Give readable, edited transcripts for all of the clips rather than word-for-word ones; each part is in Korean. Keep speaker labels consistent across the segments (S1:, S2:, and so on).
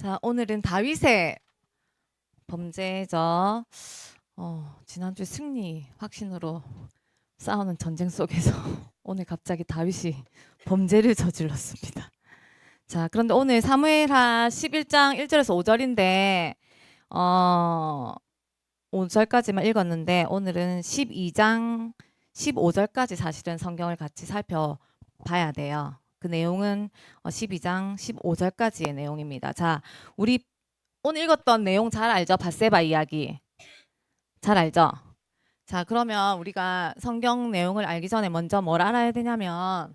S1: 자, 오늘은 다윗의 범죄죠. 지난주 승리 확신으로 싸우는 전쟁 속에서 오늘 갑자기 다윗이 범죄를 저질렀습니다. 자, 그런데 오늘 사무엘하 11장 1절에서 5절인데 5절까지만 읽었는데 오늘은 12장 15절까지 사실은 성경을 같이 살펴봐야 돼요. 그 내용은 12장 15절까지의 내용입니다. 자, 우리 오늘 읽었던 내용 잘 알죠? 밧세바 이야기. 잘 알죠? 자, 그러면 우리가 성경 내용을 알기 전에 먼저 뭘 알아야 되냐면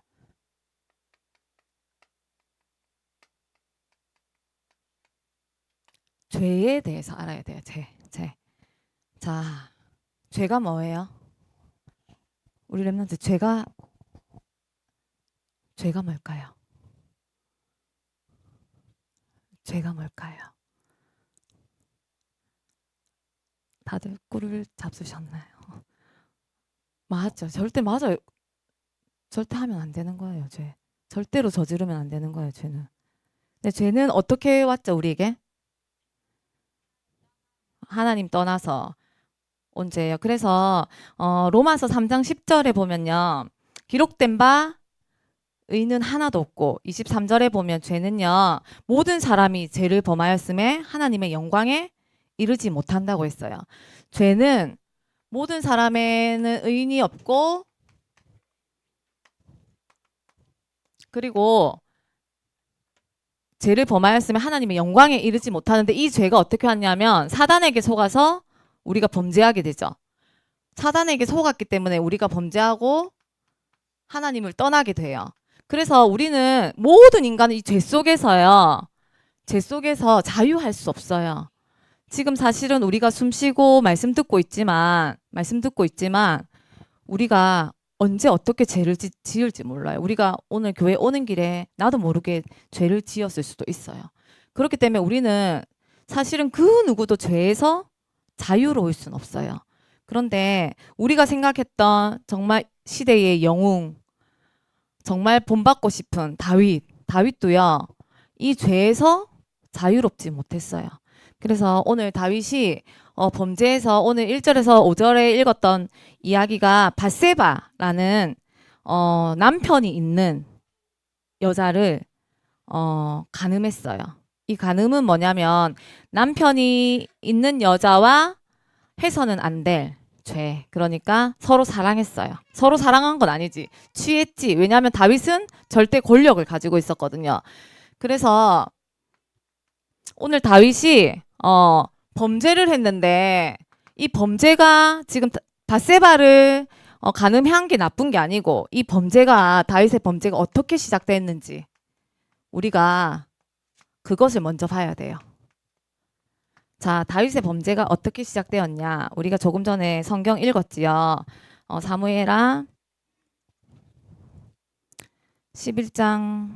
S1: 죄에 대해서 알아야 돼요. 죄. 자, 죄가 뭐예요? 우리 렘넌트 죄가 뭘까요? 죄가 뭘까요? 다들 꿀을 잡수셨나요? 맞죠. 절대 맞아요. 절대 하면 안 되는 거예요. 죄. 절대로 저지르면 안 되는 거예요. 죄는. 근데 죄는 어떻게 왔죠? 우리에게? 하나님 떠나서 언제예요? 그래서 로마서 3장 10절에 보면요. 기록된 바 의는 하나도 없고 23절에 보면 죄는요. 모든 사람이 죄를 범하였음에 하나님의 영광에 이르지 못한다고 했어요. 죄는 모든 사람에는 의인이 없고 그리고 죄를 범하였으면 하나님의 영광에 이르지 못하는데 이 죄가 어떻게 왔냐면 사단에게 속아서 우리가 범죄하게 되죠. 사단에게 속았기 때문에 우리가 범죄하고 하나님을 떠나게 돼요. 그래서 우리는 모든 인간은 이 죄 속에서요. 죄 속에서 자유할 수 없어요. 지금 사실은 우리가 숨 쉬고 말씀 듣고 있지만 우리가 언제 어떻게 죄를 지을지 몰라요. 우리가 오늘 교회 오는 길에 나도 모르게 죄를 지었을 수도 있어요. 그렇기 때문에 우리는 사실은 그 누구도 죄에서 자유로울 수는 없어요. 그런데 우리가 생각했던 정말 시대의 영웅, 정말 본받고 싶은 다윗도요. 이 죄에서 자유롭지 못했어요. 그래서 오늘 다윗이 범죄에서 오늘 1절에서 5절에 읽었던 이야기가 밧세바라는 남편이 있는 여자를 간음했어요. 이 간음은 뭐냐면 남편이 있는 여자와 해서는 안 될 죄. 그러니까 서로 사랑했어요. 서로 사랑한 건 아니지. 취했지. 왜냐하면 다윗은 절대 권력을 가지고 있었거든요. 그래서 오늘 다윗이 범죄를 했는데 이 범죄가 지금 밧세바를 간음한 게 나쁜 게 아니고 이 범죄가 다윗의 범죄가 어떻게 시작됐는지 우리가 그것을 먼저 봐야 돼요. 자, 다윗의 범죄가 어떻게 시작되었냐? 우리가 조금 전에 성경 읽었지요. 사무엘하 11장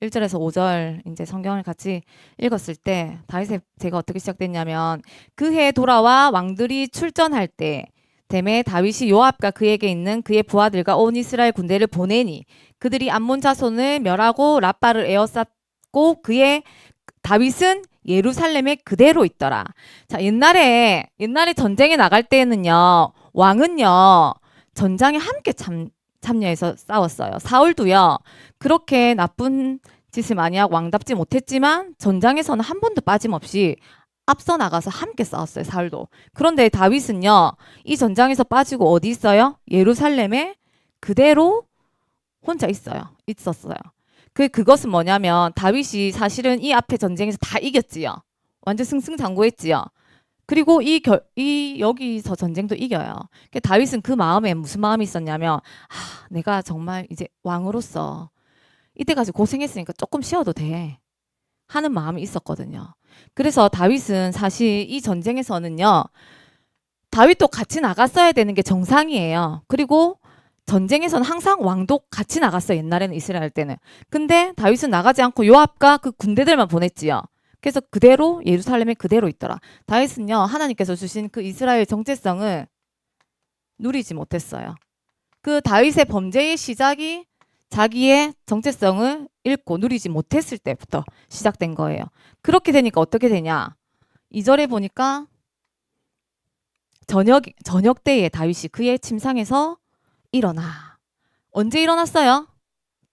S1: 1절에서 5절 이제 성경을 같이 읽었을 때 다윗의 죄가 어떻게 시작됐냐면 그해 돌아와 왕들이 출전할 때 댐에 다윗이 요압과 그에게 있는 그의 부하들과 온 이스라엘 군대를 보내니 그들이 암몬 자손을 멸하고 라빠를 에워쌌고 그의 다윗은 예루살렘에 그대로 있더라. 자, 옛날에 전쟁에 나갈 때는요. 왕은요. 전장에 함께 참여해서 싸웠어요. 사울도요. 그렇게 나쁜 짓을 많이 하고 왕답지 못했지만 전장에서는 한 번도 빠짐없이 앞서 나가서 함께 싸웠어요. 사울도. 그런데 다윗은요. 이 전장에서 빠지고 어디 있어요? 예루살렘에 그대로 혼자 있었어요. 그것은 뭐냐면 다윗이 사실은 이 앞에 전쟁에서 다 이겼지요. 완전 승승장구했지요. 그리고 여기서 전쟁도 이겨요. 다윗은 그 마음에 무슨 마음이 있었냐면 내가 정말 이제 왕으로서 이때까지 고생했으니까 조금 쉬어도 돼 하는 마음이 있었거든요. 그래서 다윗은 사실 이 전쟁에서는요. 다윗도 같이 나갔어야 되는 게 정상이에요. 그리고 전쟁에서는 항상 왕도 같이 나갔어요. 옛날에는 이스라엘 때는. 근데 다윗은 나가지 않고 요압과 그 군대들만 보냈지요. 그래서 그대로 예루살렘에 그대로 있더라. 다윗은요. 하나님께서 주신 그 이스라엘 정체성을 누리지 못했어요. 그 다윗의 범죄의 시작이 자기의 정체성을 읽고 누리지 못했을 때부터 시작된 거예요. 그렇게 되니까 어떻게 되냐? 2절에 보니까 저녁 때에 다윗이 그의 침상에서 일어나. 언제 일어났어요?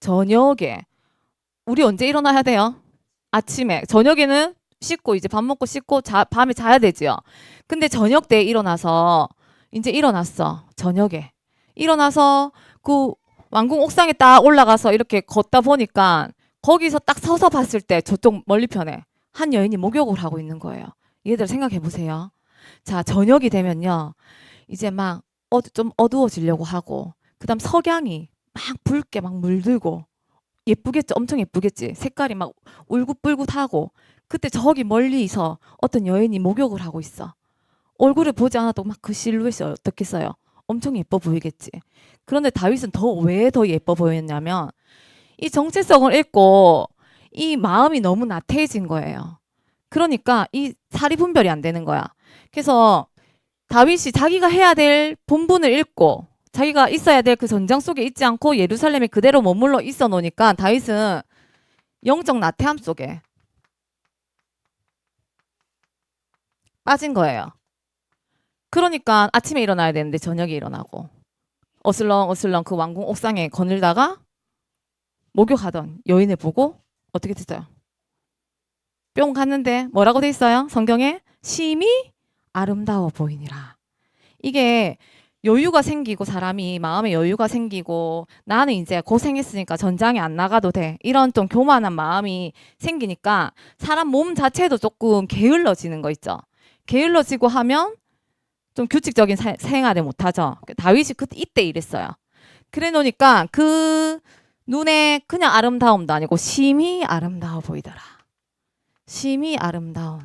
S1: 저녁에. 우리 언제 일어나야 돼요? 아침에. 저녁에는 씻고 이제 밥 먹고 씻고 밤에 자야 되지요. 근데 저녁 때 일어나서 이제 일어났어. 저녁에. 일어나서 그 왕궁 옥상에 딱 올라가서 이렇게 걷다 보니까 거기서 딱 서서 봤을 때 저쪽 멀리 편에 한 여인이 목욕을 하고 있는 거예요. 얘들 생각해 보세요. 자, 저녁이 되면요. 이제 막 좀 어두워지려고 하고 그다음 석양이 막 붉게 막 물들고 예쁘겠죠? 엄청 예쁘겠지? 색깔이 막 울긋불긋하고 그때 저기 멀리서 어떤 여인이 목욕을 하고 있어. 얼굴을 보지 않아도 막 그 실루엣이 어떻겠어요? 엄청 예뻐 보이겠지? 그런데 다윗은 왜 더 예뻐 보였냐면 이 정체성을 잃고 이 마음이 너무 나태해진 거예요. 그러니까 이 사리 분별이 안 되는 거야. 그래서 다윗이 자기가 해야 될 본분을 잃고 자기가 있어야 될 그 전장 속에 있지 않고 예루살렘에 그대로 머물러 있어 놓으니까 다윗은 영적 나태함 속에 빠진 거예요. 그러니까 아침에 일어나야 되는데 저녁에 일어나고 어슬렁어슬렁 그 왕궁 옥상에 거닐다가 목욕하던 여인을 보고 어떻게 됐어요? 뿅 갔는데 뭐라고 돼 있어요? 성경에 심히 아름다워 보이니라. 이게 여유가 생기고 사람이 마음에 여유가 생기고 나는 이제 고생했으니까 전장에 안 나가도 돼. 이런 좀 교만한 마음이 생기니까 사람 몸 자체도 조금 게을러지는 거 있죠. 게을러지고 하면 좀 규칙적인 생활을 못하죠. 다윗이 이때 이랬어요. 그래 놓으니까 그 눈에 그냥 아름다움도 아니고 심히 아름다워 보이더라. 심히 아름다움.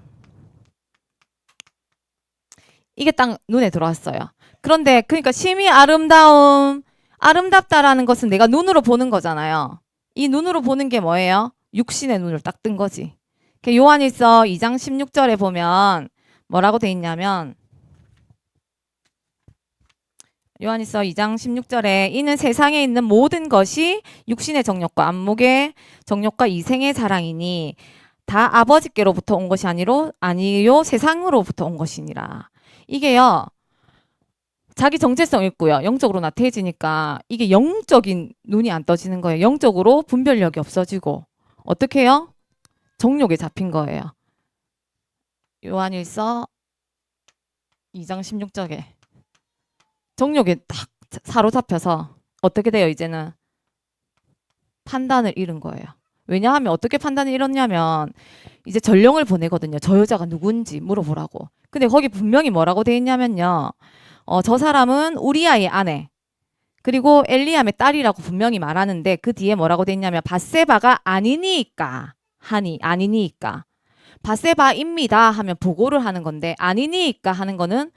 S1: 이게 딱 눈에 들어왔어요. 그런데 그러니까 심히 아름답다라는 것은 내가 눈으로 보는 거잖아요. 이 눈으로 보는 게 뭐예요? 육신의 눈을 딱 뜬 거지. 요한일서 2장 16절에 보면 뭐라고 돼 있냐면 요한일서 2장 16절에 이는 세상에 있는 모든 것이 육신의 정욕과 안목의 정욕과 이생의 사랑이니 다 아버지께로부터 온 것이 아니요 세상으로부터 온 것이니라. 이게요. 자기 정체성 있고요. 영적으로 나태해지니까 이게 영적인 눈이 안 떠지는 거예요. 영적으로 분별력이 없어지고 어떻게 해요? 정욕에 잡힌 거예요. 요한일서 2장 16절에 정욕에 딱 사로잡혀서 어떻게 돼요? 이제는 판단을 잃은 거예요. 왜냐하면 어떻게 판단을 잃었냐면 이제 전령을 보내거든요. 저 여자가 누군지 물어보라고. 근데 거기 분명히 뭐라고 돼 있냐면요. 저 사람은 우리아의 아내 그리고 엘리암의 딸이라고 분명히 말하는데 그 뒤에 뭐라고 돼 있냐면 밧세바가 아니니까 하니 아니니까 밧세바입니다 하면 보고를 하는 건데 아니니까 하는 거는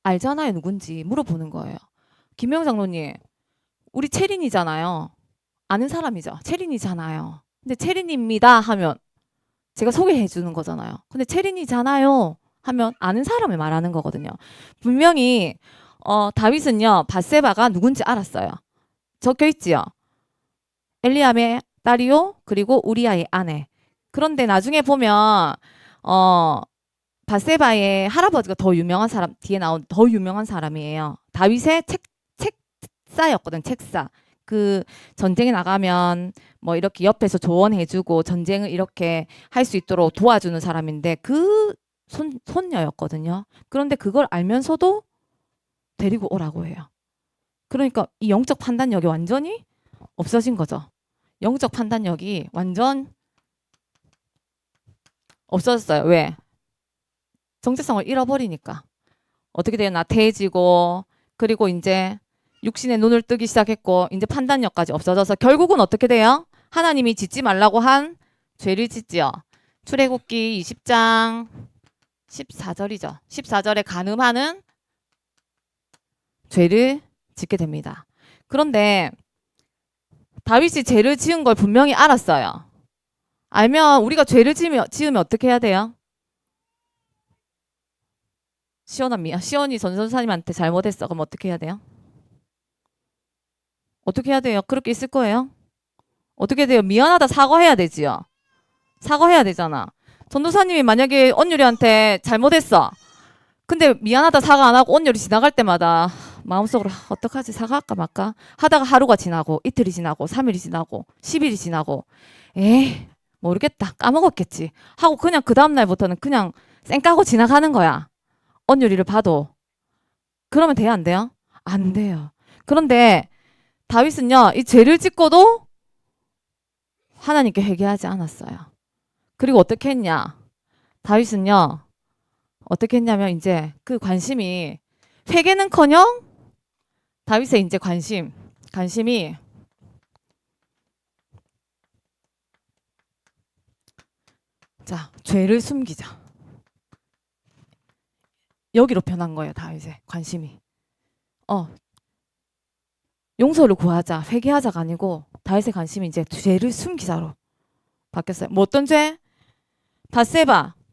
S1: 알잖아요 누군지 물어보는 거예요. 김명 장로님 우리 체린이잖아요. 아는 사람이죠. 체린이잖아요. 근데 체린입니다 하면 제가 소개해 주는 거잖아요. 근데 체린이잖아요 하면 아는 사람을 말하는 거거든요. 분명히 다윗은요 밧세바가 누군지 알았어요. 적혀 있지요. 엘리암의 딸이요 그리고 우리아의 아내. 그런데 나중에 보면 밧세바의 할아버지가 더 유명한 사람 뒤에 나온 더 유명한 사람이에요. 다윗의 책사였거든. 책사. 그 전쟁에 나가면 뭐 이렇게 옆에서 조언해주고 전쟁을 이렇게 할 수 있도록 도와주는 사람인데 그 손녀였거든요. 그런데 그걸 알면서도 데리고 오라고 해요. 그러니까 이 영적 판단력이 완전히 없어진 거죠. 영적 판단력이 완전 없어졌어요. 왜? 정체성을 잃어버리니까. 어떻게 돼요? 나태해지고 그리고 이제 육신의 눈을 뜨기 시작했고 이제 판단력까지 없어져서 결국은 어떻게 돼요? 하나님이 짓지 말라고 한 죄를 짓지요. 출애굽기 20장 14절이죠. 14절에 간음하는 죄를 짓게 됩니다. 그런데 다윗이 죄를 지은 걸 분명히 알았어요. 알면 우리가 죄를 지으면 어떻게 해야 돼요? 시온이 전선사님한테 잘못했어. 그럼 어떻게 해야 돼요? 어떻게 해야 돼요? 그렇게 있을 거예요? 어떻게 돼요? 미안하다 사과해야 되지요. 사과해야 되잖아. 전도사님이 만약에 온유리한테 잘못했어. 근데 미안하다 사과 안 하고 온유리 지나갈 때마다 마음속으로 어떡하지 사과할까 말까 하다가 하루가 지나고 이틀이 지나고 3일이 지나고 10일이 지나고 에이 모르겠다 까먹었겠지 하고 그냥 그 다음날부터는 그냥 쌩 까고 지나가는 거야. 온유리를 봐도. 그러면 돼요 안 돼요? 안 돼요. 그런데 다윗은요 이 죄를 짓고도 하나님께 회개하지 않았어요. 그리고 어떻게 했냐? 다윗은요 어떻게 했냐면 이제 그 관심이 회개는커녕 다윗의 이제 관심이 자 죄를 숨기자 여기로 변한 거예요. 다윗의 관심이 용서를 구하자 회개하자가 아니고 다윗의 관심이 이제 죄를 숨기자로 바뀌었어요. 뭐 어떤 죄?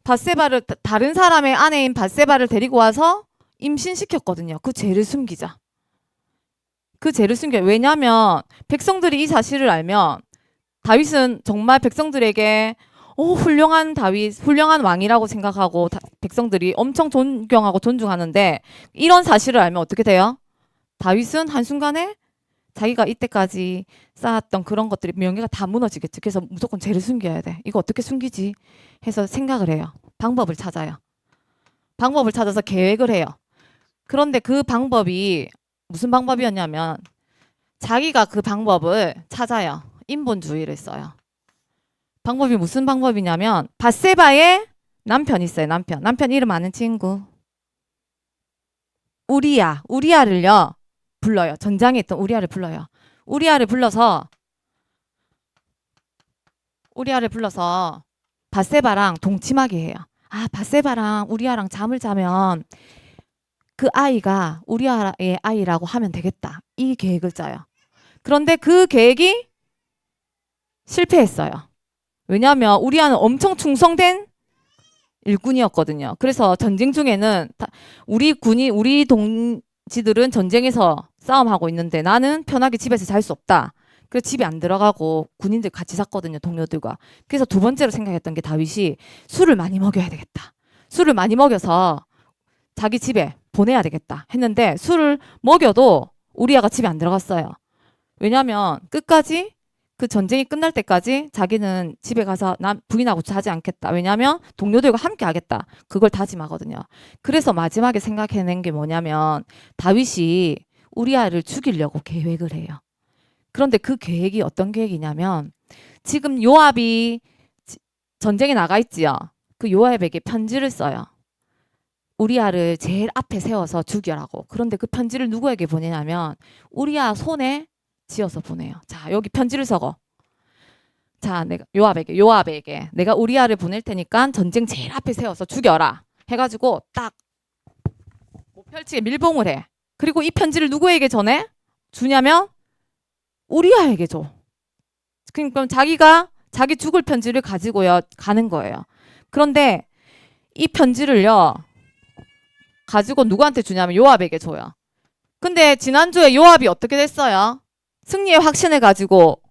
S1: 바세바를 다른 사람의 아내인 바세바를 데리고 와서 임신시켰거든요. 그 죄를 숨기자. 그 죄를 숨겨. 왜냐하면 백성들이 이 사실을 알면 다윗은 정말 백성들에게 훌륭한 다윗, 훌륭한 왕이라고 생각하고 백성들이 엄청 존경하고 존중하는데 이런 사실을 알면 어떻게 돼요? 다윗은 한순간에 자기가 이때까지 쌓았던 그런 것들이 명예가 다 무너지겠지. 그래서 무조건 죄를 숨겨야 돼. 이거 어떻게 숨기지? 해서 생각을 해요. 방법을 찾아요. 방법을 찾아서 계획을 해요. 그런데 그 방법이 무슨 방법이었냐면 자기가 그 방법을 찾아요. 인본주의를 써요. 방법이 무슨 방법이냐면 밧세바의 남편 있어요. 남편 이름 아는 친구. 우리야를요. 불러요. 전장에 있던 우리야를 불러요. 우리야를 불러서 밧세바랑 동침하게 해요. 아, 밧세바랑 우리야랑 잠을 자면 그 아이가 우리야의 아이라고 하면 되겠다. 이 계획을 짜요. 그런데 그 계획이 실패했어요. 왜냐하면 우리야는 엄청 충성된 일꾼이었거든요. 그래서 전쟁 중에는 우리 동지들은 전쟁에서 싸움하고 있는데 나는 편하게 집에서 잘 수 없다. 그래서 집에 안 들어가고 군인들 같이 샀거든요. 동료들과. 그래서 두 번째로 생각했던 게 다윗이 술을 많이 먹여야 되겠다. 술을 많이 먹여서 자기 집에 보내야 되겠다 했는데 술을 먹여도 우리아가 집에 안 들어갔어요. 왜냐하면 끝까지 그 전쟁이 끝날 때까지 자기는 집에 가서 부인하고 자지 않겠다. 왜냐하면 동료들과 함께 하겠다. 그걸 다짐하거든요. 그래서 마지막에 생각해낸 게 뭐냐면 다윗이 우리아를 죽이려고 계획을 해요. 그런데 그 계획이 어떤 계획이냐면 지금 요압이 전쟁에 나가 있지요. 그 요압에게 편지를 써요. 우리아를 제일 앞에 세워서 죽여라고. 그런데 그 편지를 누구에게 보내냐면 우리아 손에 지어서 보내요. 자, 여기 편지를 적어. 자, 내가 요압에게 내가 우리아를 보낼 테니까 전쟁 제일 앞에 세워서 죽여라. 해가지고 딱 펼치게 밀봉을 해. 그리고 이 편지를 누구에게 전해? 주냐면 우리아에게 줘. 그럼 자기가 자기 죽을 편지를 가지고요 가는 거예요. 그런데 이 편지를요 가지고 누구한테 주냐면 요압에게 줘요. 근데 지난주에 요압이 어떻게 됐어요? 승리의 확신을 가지고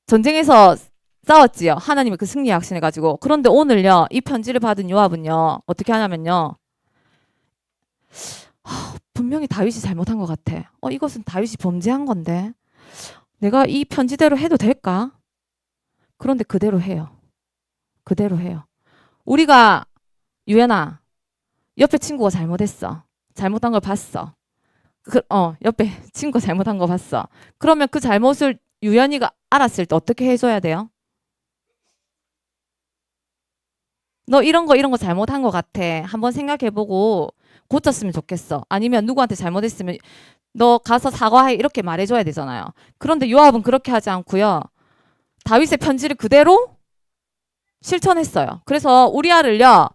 S1: 전쟁에서 싸웠지요. 하나님의 그 승리의 확신을 가지고. 그런데 오늘요 이 편지를 받은 요압은요 어떻게 하냐면요 분명히 다윗이 잘못한 것 같아. 이것은 다윗이 범죄한 건데 내가 이 편지대로 해도 될까? 그런데 그대로 해요. 그대로 해요. 우리가 유연아 옆에 친구가 잘못했어. 잘못한 걸 봤어. 옆에 친구가 잘못한 거 봤어. 그러면 그 잘못을 유연이가 알았을 때 어떻게 해줘야 돼요? 너 이런 거 잘못한 것 같아. 한번 생각해보고 고쳤으면 좋겠어. 아니면 누구한테 잘못했으면 너 가서 사과해 이렇게 말해줘야 되잖아요. 그런데 요압은 그렇게 하지 않고요. 다윗의 편지를 그대로 실천했어요. 그래서 우리아를요.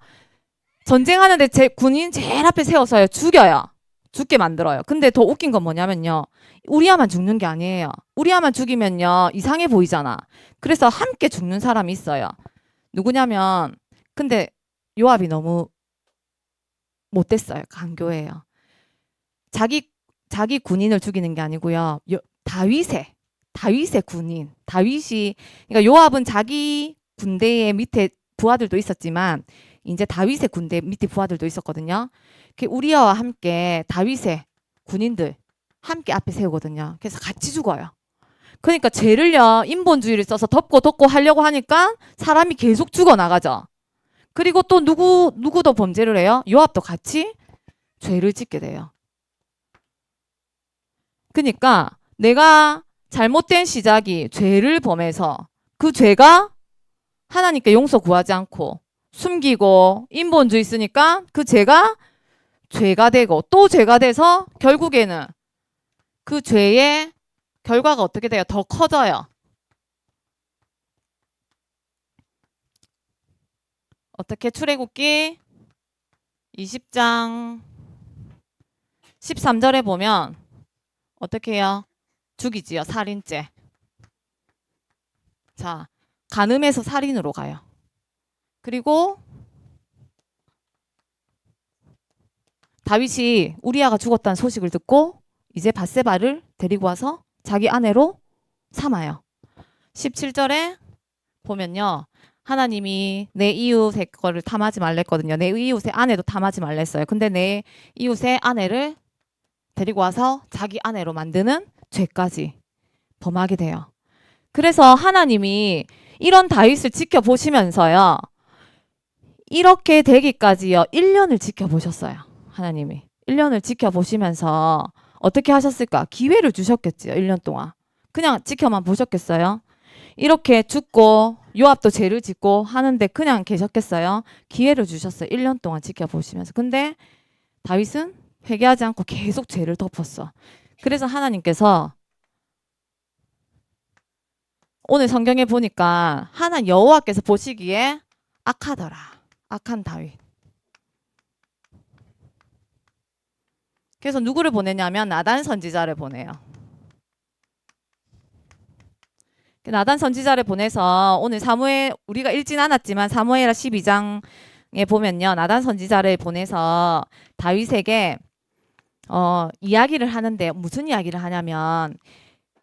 S1: 전쟁하는데 제 군인 제일 앞에 세워서요. 죽여요. 죽게 만들어요. 근데 더 웃긴 건 뭐냐면요. 우리아만 죽는 게 아니에요. 우리아만 죽이면요. 이상해 보이잖아. 그래서 함께 죽는 사람이 있어요. 누구냐면 근데 요압이 너무 못됐어요. 강교해요. 자기 군인을 죽이는 게 아니고요. 다윗의 군인, 다윗이 그러니까 요압은 자기 군대의 밑에 부하들도 있었지만 이제 다윗의 군대 밑에 부하들도 있었거든요. 우리아와 함께 다윗의 군인들 함께 앞에 세우거든요. 그래서 같이 죽어요. 그러니까 죄를요 인본주의를 써서 덮고 하려고 하니까 사람이 계속 죽어나가죠. 그리고 또 누구도 범죄를 해요? 요압도 같이 죄를 짓게 돼요. 그러니까 내가 잘못된 시작이 죄를 범해서 그 죄가 하나님께 용서 구하지 않고 숨기고 인본주의 쓰니까 그 죄가 되고 또 죄가 돼서 결국에는 그 죄의 결과가 어떻게 돼요? 더 커져요. 어떻게? 출애굽기 20장 13절에 보면 어떻게 해요? 죽이지요. 살인죄. 자, 간음해서 살인으로 가요. 그리고 다윗이 우리아가 죽었다는 소식을 듣고 이제 밧세바를 데리고 와서 자기 아내로 삼아요. 17절에 보면요. 하나님이 내 이웃의 거를 탐하지 말랬거든요. 내 이웃의 아내도 탐하지 말랬어요. 근데 내 이웃의 아내를 데리고 와서 자기 아내로 만드는 죄까지 범하게 돼요. 그래서 하나님이 이런 다윗을 지켜보시면서요. 이렇게 되기까지요. 1년을 지켜보셨어요. 하나님이. 1년을 지켜보시면서 어떻게 하셨을까? 기회를 주셨겠지요. 1년 동안. 그냥 지켜만 보셨겠어요? 이렇게 죽고 요압도 죄를 짓고 하는데 그냥 계셨겠어요? 기회를 주셨어요. 1년 동안 지켜보시면서. 근데 다윗은 회개하지 않고 계속 죄를 덮었어. 그래서 하나님께서 오늘 성경에 보니까 여호와께서 보시기에 악하더라. 악한 다윗. 그래서 누구를 보내냐면 나단 선지자를 보내요. 나단 선지자를 보내서 오늘 사무엘 우리가 읽진 않았지만 사무엘하 12장에 보면요. 나단 선지자를 보내서 다윗에게 이야기를 하는데 무슨 이야기를 하냐면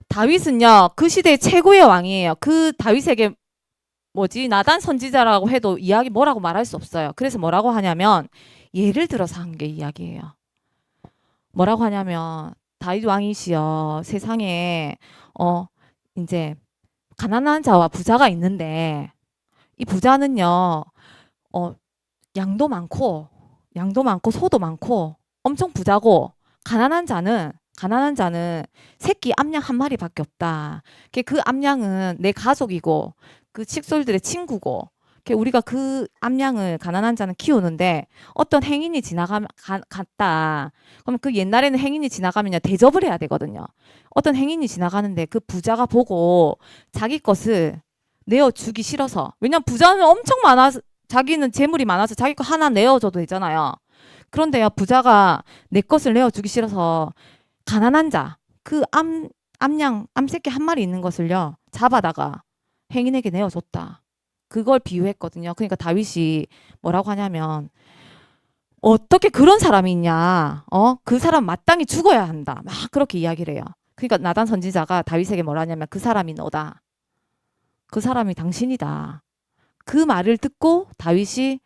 S1: 다윗은요. 그 시대의 최고의 왕이에요. 그 다윗에게 나단 선지자라고 해도 이야기 뭐라고 말할 수 없어요. 그래서 뭐라고 하냐면 예를 들어서 한 게 이야기예요. 뭐라고 하냐면 다윗 왕이시여 세상에 이제 가난한 자와 부자가 있는데 이 부자는요 양도 많고 소도 많고 엄청 부자고 가난한 자는 새끼 암양 한 마리밖에 없다. 그 암양은 내 가족이고 그 칙솔들의 친구고 우리가 그 암양을 가난한 자는 키우는데 어떤 행인이 갔다. 그럼 그 옛날에는 행인이 지나가면 대접을 해야 되거든요. 어떤 행인이 지나가는데 그 부자가 보고 자기 것을 내어주기 싫어서 왜냐면 부자는 엄청 많아서 자기는 재물이 많아서 자기 거 하나 내어줘도 되잖아요. 그런데요 부자가 내 것을 내어주기 싫어서 가난한 자 그 암새끼 한 마리 있는 것을요 잡아다가 행인에게 내어줬다. 그걸 비유했거든요. 그러니까 다윗이 뭐라고 하냐면 어떻게 그런 사람이 있냐. 그 사람 마땅히 죽어야 한다. 막 그렇게 이야기를 해요. 그러니까 나단 선지자가 다윗에게 뭐라 하냐면 그 사람이 너다. 그 사람이 당신이다. 그 말을 듣고 다윗이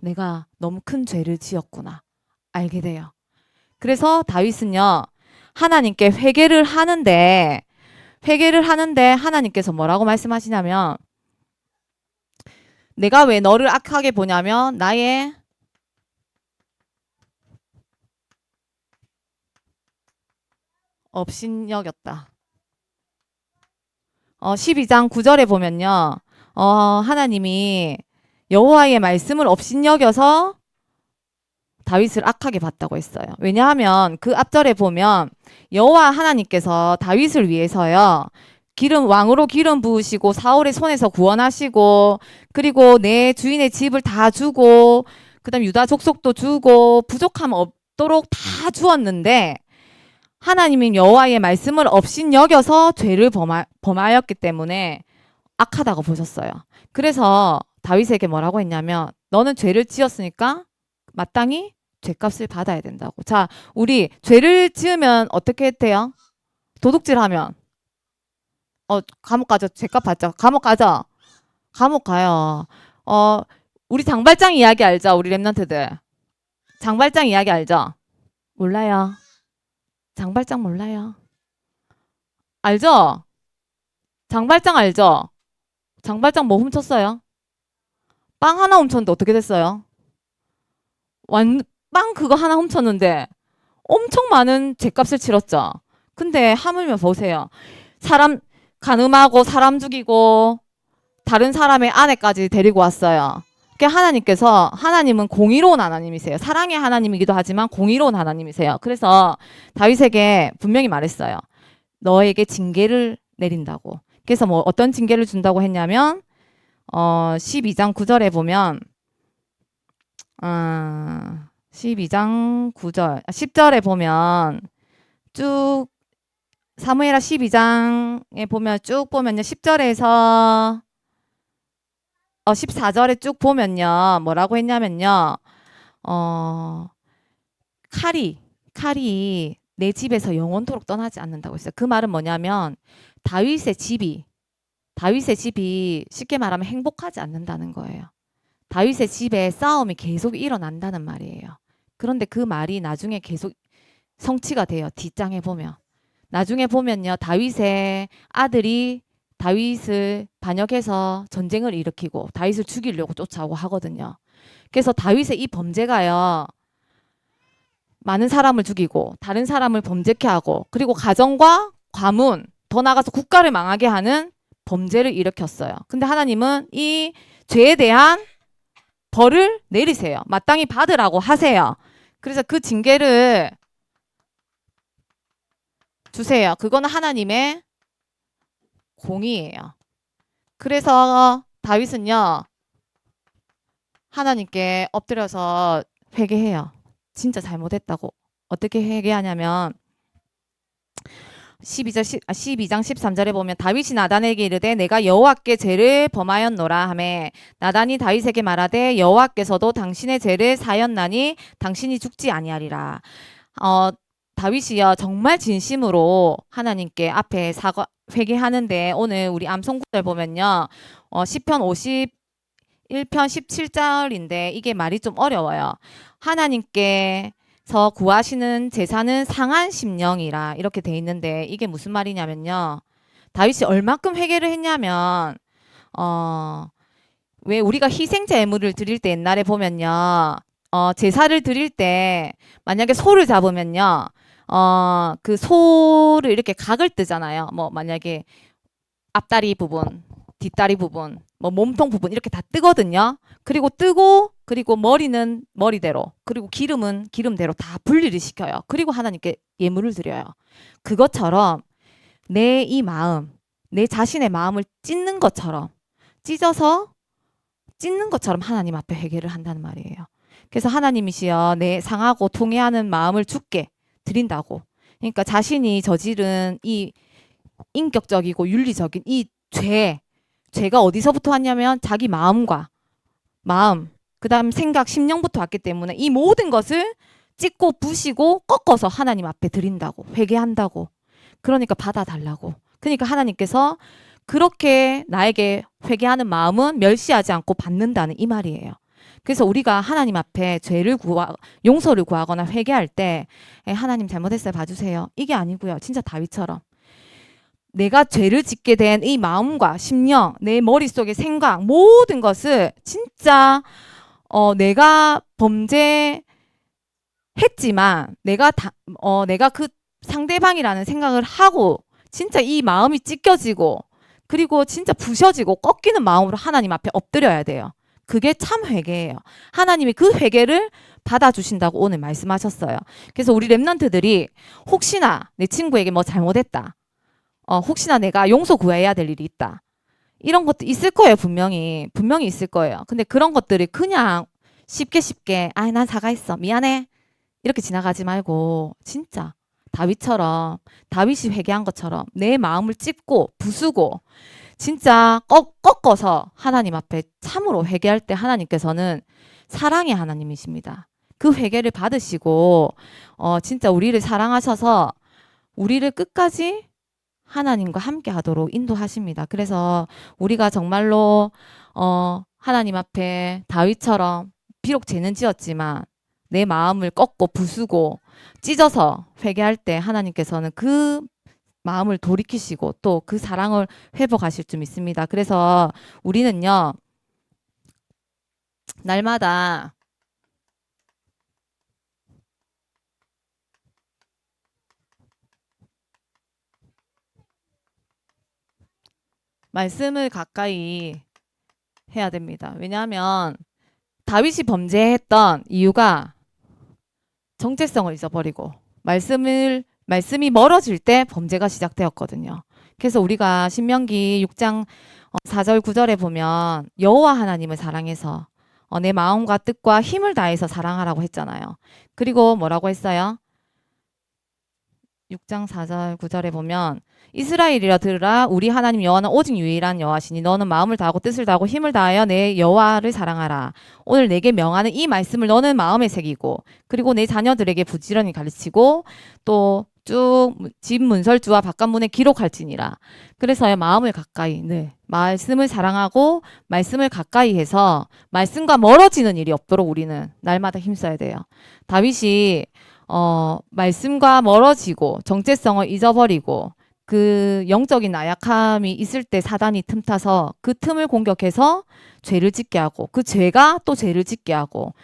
S1: 내가 너무 큰 죄를 지었구나. 알게 돼요. 그래서 다윗은요. 하나님께 회개를 하는데 하나님께서 뭐라고 말씀하시냐면 내가 왜 너를 악하게 보냐면 나의 업신여겼다. 12장 9절에 보면요. 하나님이 여호와의 말씀을 업신여겨서 다윗을 악하게 봤다고 했어요. 왜냐하면 그 앞절에 보면 여호와 하나님께서 다윗을 위해서요. 왕으로 기름 부으시고 사울의 손에서 구원하시고 그리고 내 주인의 집을 다 주고 그다음 유다 족속도 주고 부족함 없도록 다 주었는데 하나님이 여호와의 말씀을 업신여겨서 죄를 범하였기 때문에 악하다고 보셨어요. 그래서 다윗에게 뭐라고 했냐면 너는 죄를 지었으니까 마땅히 죄값을 받아야 된다고. 자, 우리 죄를 지으면 어떻게 돼요? 도둑질하면 감옥 가죠. 죄값 받죠. 감옥 가죠. 감옥 가요. 어, 우리 장발장 이야기 알죠? 우리 랩런트들. 장발장 이야기 알죠? 몰라요. 장발장 몰라요. 알죠? 장발장 알죠? 장발장 뭐 훔쳤어요? 빵 하나 훔쳤는데 어떻게 됐어요? 빵 그거 하나 훔쳤는데 엄청 많은 죗값을 치렀죠. 근데 하물며 보세요. 사람 간음하고 사람 죽이고 다른 사람의 아내까지 데리고 왔어요. 그러니까 하나님은 공의로운 하나님이세요. 사랑의 하나님이기도 하지만 공의로운 하나님이세요. 그래서 다윗에게 분명히 말했어요. 너에게 징계를 내린다고. 그래서 뭐 어떤 징계를 준다고 했냐면 12장 9절에 보면 12장 9절 10절에 보면 쭉 사무엘하 12장에 보면 쭉 보면요. 10절에서 14절에 쭉 보면요. 뭐라고 했냐면요. 칼이 내 집에서 영원토록 떠나지 않는다고 했어요. 그 말은 뭐냐면 다윗의 집이 쉽게 말하면 행복하지 않는다는 거예요. 다윗의 집에 싸움이 계속 일어난다는 말이에요. 그런데 그 말이 나중에 계속 성취가 돼요. 뒷장에 보면. 나중에 보면요. 다윗의 아들이 다윗을 반역해서 전쟁을 일으키고 다윗을 죽이려고 쫓아오고 하거든요. 그래서 다윗의 이 범죄가요. 많은 사람을 죽이고 다른 사람을 범죄케 하고 그리고 가정과 과문 더 나아가서 국가를 망하게 하는 범죄를 일으켰어요. 근데 하나님은 이 죄에 대한 벌을 내리세요. 마땅히 받으라고 하세요. 그래서 그 징계를 주세요. 그거는 하나님의 공의예요. 그래서 다윗은요. 하나님께 엎드려서 회개해요. 진짜 잘못했다고. 어떻게 회개하냐면 12장 13절에 보면 다윗이 나단에게 이르되 내가 여호와께 죄를 범하였노라 하매 나단이 다윗에게 말하되 여호와께서도 당신의 죄를 사였나니 당신이 죽지 아니하리라. 다윗이요 정말 진심으로 하나님께 앞에 회개하는데 오늘 우리 암송구절 보면요. 시편 51편 17절인데 이게 말이 좀 어려워요. 하나님께서 구하시는 제사는 상한 심령이라 이렇게 돼 있는데 이게 무슨 말이냐면요. 다윗이 얼마큼 회개를 했냐면 왜 우리가 희생 제물을 드릴 때 옛날에 보면요. 제사를 드릴 때 만약에 소를 잡으면요. 그 소를 이렇게 각을 뜨잖아요. 뭐 만약에 앞다리 부분, 뒷다리 부분, 뭐 몸통 부분 이렇게 다 뜨거든요. 그리고 뜨고 그리고 머리는 머리대로 그리고 기름은 기름대로 다 분리를 시켜요. 그리고 하나님께 예물을 드려요. 그것처럼 내 이 마음, 내 자신의 마음을 찢어서 찢는 것처럼 하나님 앞에 회개를 한다는 말이에요. 그래서 하나님이시여 내 상하고 통회하는 마음을 주께 드린다고. 그러니까 자신이 저지른 이 인격적이고 윤리적인 이 죄가 어디서부터 왔냐면 자기 마음, 그다음 생각, 심령부터 왔기 때문에 이 모든 것을 찢고 부시고 꺾어서 하나님 앞에 드린다고. 회개한다고. 그러니까 받아달라고. 그러니까 하나님께서 그렇게 나에게 회개하는 마음은 멸시하지 않고 받는다는 이 말이에요. 그래서 우리가 하나님 앞에 용서를 구하거나 회개할 때 하나님 잘못했어요 봐주세요. 이게 아니고요. 진짜 다윗처럼 내가 죄를 짓게 된 이 마음과 심령, 내 머릿속의 생각 모든 것을 진짜 내가 범죄했지만 내가 그 상대방이라는 생각을 하고 진짜 이 마음이 찢겨지고 그리고 진짜 부셔지고 꺾이는 마음으로 하나님 앞에 엎드려야 돼요. 그게 참 회개예요. 하나님이 그 회개를 받아주신다고 오늘 말씀하셨어요. 그래서 우리 랩런트들이 혹시나 내 친구에게 뭐 잘못했다. 혹시나 내가 용서 구해야 될 일이 있다. 이런 것도 있을 거예요. 분명히 있을 거예요. 근데 그런 것들이 그냥 쉽게 난 사과했어. 미안해. 이렇게 지나가지 말고 진짜 다윗이 회개한 것처럼 내 마음을 찢고 부수고 진짜 꺾어서 하나님 앞에 참으로 회개할 때 하나님께서는 사랑의 하나님이십니다. 그 회개를 받으시고 진짜 우리를 사랑하셔서 우리를 끝까지 하나님과 함께 하도록 인도하십니다. 그래서 우리가 정말로 하나님 앞에 다윗처럼 비록 죄는 지었지만 내 마음을 꺾고 부수고 찢어서 회개할 때 하나님께서는 그 마음을 돌이키시고 또 그 사랑을 회복하실 줄 믿습니다. 그래서 우리는요, 날마다 말씀을 가까이 해야 됩니다. 왜냐하면 다윗이 범죄했던 이유가 정체성을 잊어버리고 말씀이 멀어질 때 범죄가 시작되었거든요. 그래서 우리가 신명기 6장 4절 9절에 보면 여호와 하나님을 사랑해서 내 마음과 뜻과 힘을 다해서 사랑하라고 했잖아요. 그리고 뭐라고 했어요? 6장 4절 9절에 보면 이스라엘이라 들으라 우리 하나님 여호와는 오직 유일한 여호와시니 너는 마음을 다하고 뜻을 다하고 힘을 다하여 내 여호와를 사랑하라. 오늘 내게 명하는 이 말씀을 너는 마음에 새기고 그리고 내 자녀들에게 부지런히 가르치고 또 쭉 집 문설주와 바깥문에 기록할지니라. 그래서 마음을 가까이 말씀을 사랑하고 말씀을 가까이 해서 말씀과 멀어지는 일이 없도록 우리는 날마다 힘써야 돼요. 다윗이 말씀과 멀어지고 정체성을 잊어버리고 그 영적인 나약함이 있을 때 사단이 틈타서 그 틈을 공격해서 죄를 짓게 하고 그 죄가 또 죄를 짓게 하고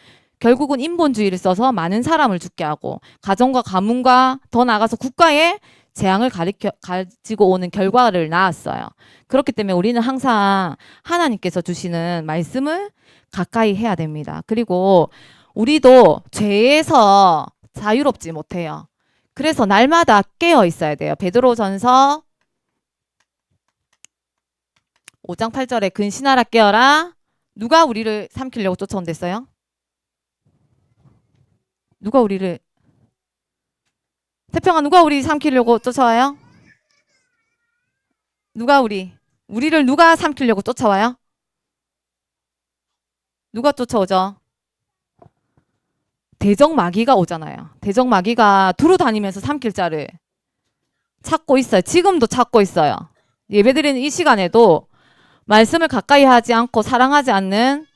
S1: 결국은 인본주의를 써서 많은 사람을 죽게 하고 가정과 가문과 더 나아가서 국가에 재앙을 가지고 오는 결과를 낳았어요. 그렇기 때문에 우리는 항상 하나님께서 주시는 말씀을 가까이 해야 됩니다. 그리고 우리도 죄에서 자유롭지 못해요. 그래서 날마다 깨어 있어야 돼요. 베드로전서 5장 8절에 근신하라 깨어라. 누가 우리를 삼키려고 쫓아온댔어요? 누가 우리를 태평아 누가 우리 삼키려고 쫓아와요? 우리를 누가 삼키려고 쫓아와요? 누가 쫓아오죠? 대적마귀가 오잖아요. 대적마귀가 두루 다니면서 삼킬 자를 찾고 있어요. 지금도 찾고 있어요. 예배드리는 이 시간에도 말씀을 가까이 하지 않고 사랑하지 않는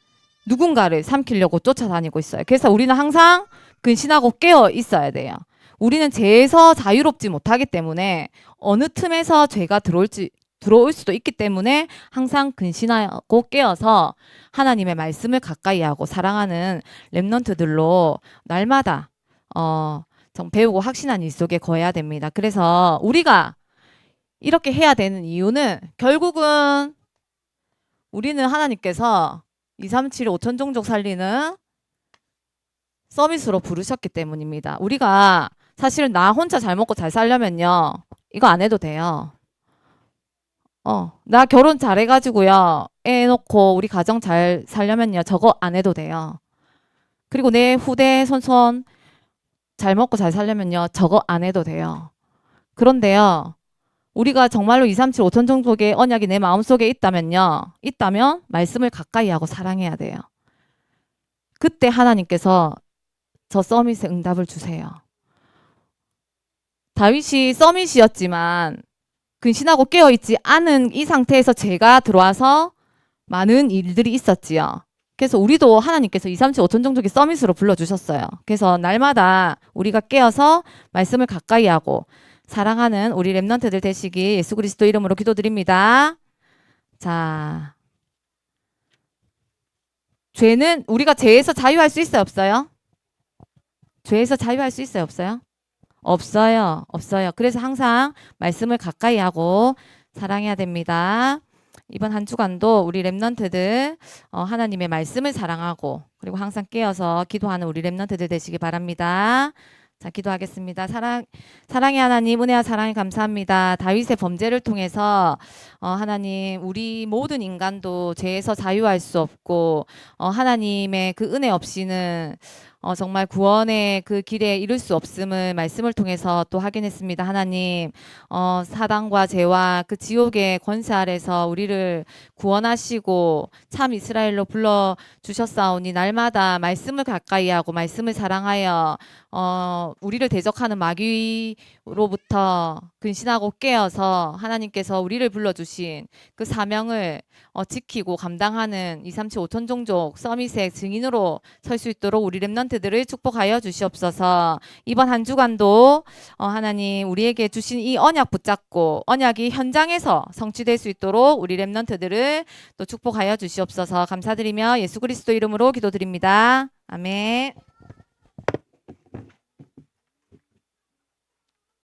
S1: 누군가를 삼키려고 쫓아다니고 있어요. 그래서 우리는 항상 근신하고 깨어 있어야 돼요. 우리는 죄에서 자유롭지 못하기 때문에 어느 틈에서 죄가 들어올 수도 있기 때문에 항상 근신하고 깨어서 하나님의 말씀을 가까이 하고 사랑하는 렘넌트들로 날마다 좀 배우고 확신한 일 속에 거해야 됩니다. 그래서 우리가 이렇게 해야 되는 이유는 결국은 우리는 하나님께서 237 5천 종족 살리는 서밋으로 부르셨기 때문입니다. 우리가 사실 나 혼자 잘 먹고 잘 살려면요. 이거 안 해도 돼요. 나 결혼 잘해가지고요. 애 놓고 우리 가정 잘 살려면요. 저거 안 해도 돼요. 그리고 내 후대 손손 잘 먹고 잘 살려면요. 저거 안 해도 돼요. 그런데요. 우리가 정말로 237 5천 종족의 언약이 내 마음속에 있다면 말씀을 가까이 하고 사랑해야 돼요. 그때 하나님께서 저 서밋에 응답을 주세요. 다윗이 서밋이었지만 근신하고 깨어있지 않은 이 상태에서 죄가 들어와서 많은 일들이 있었지요. 그래서 우리도 하나님께서 237 5천 종족의 서밋으로 불러주셨어요. 그래서 날마다 우리가 깨어서 말씀을 가까이 하고 사랑하는 우리 렘넌트들 되시기 예수 그리스도 이름으로 기도드립니다. 자, 우리가 죄에서 자유할 수 있어요, 없어요? 죄에서 자유할 수 있어요, 없어요? 없어요. 없어요. 그래서 항상 말씀을 가까이 하고 사랑해야 됩니다. 이번 한 주간도 우리 렘넌트들 하나님의 말씀을 사랑하고 그리고 항상 깨어서 기도하는 우리 렘넌트들 되시기 바랍니다. 자, 기도하겠습니다. 사랑의 하나님, 은혜와 사랑에 감사합니다. 다윗의 범죄를 통해서 하나님, 우리 모든 인간도 죄에서 자유할 수 없고 하나님의 그 은혜 없이는 정말 구원의 그 길에 이룰 수 없음을 말씀을 통해서 또 확인했습니다. 하나님, 사단과 죄와 그 지옥의 권세 아래서 우리를 구원하시고 참 이스라엘로 불러 주셨사오니 날마다 말씀을 가까이 하고 말씀을 사랑하여 우리를 대적하는 마귀로부터 근신하고 깨어서 하나님께서 우리를 불러주신 그 사명을 지키고 감당하는 237 5천 종족 서밋의 증인으로 설 수 있도록 우리 렘넌트들을 축복하여 주시옵소서. 이번 한 주간도 하나님 우리에게 주신 이 언약 붙잡고 언약이 현장에서 성취될 수 있도록 우리 렘넌트들을 또 축복하여 주시옵소서. 감사드리며 예수 그리스도 이름으로 기도드립니다. 아멘.